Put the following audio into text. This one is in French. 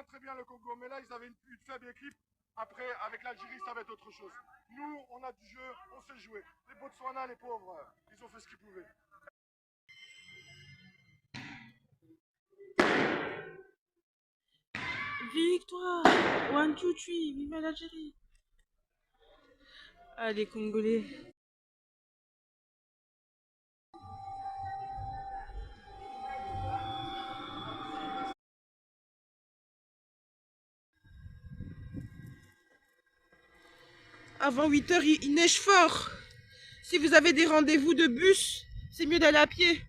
Très bien le Congo, mais là ils avaient une faible équipe. Après, avec l'Algérie, ça va être autre chose. Nous, on a du jeu, on sait jouer. Les Botswana, les pauvres, ils ont fait ce qu'ils pouvaient. Victoire! 1, 2, 3, vive l'Algérie! Allez, Congolais! Avant 8 h, il neige fort. Si vous avez des rendez-vous de bus, c'est mieux d'aller à pied.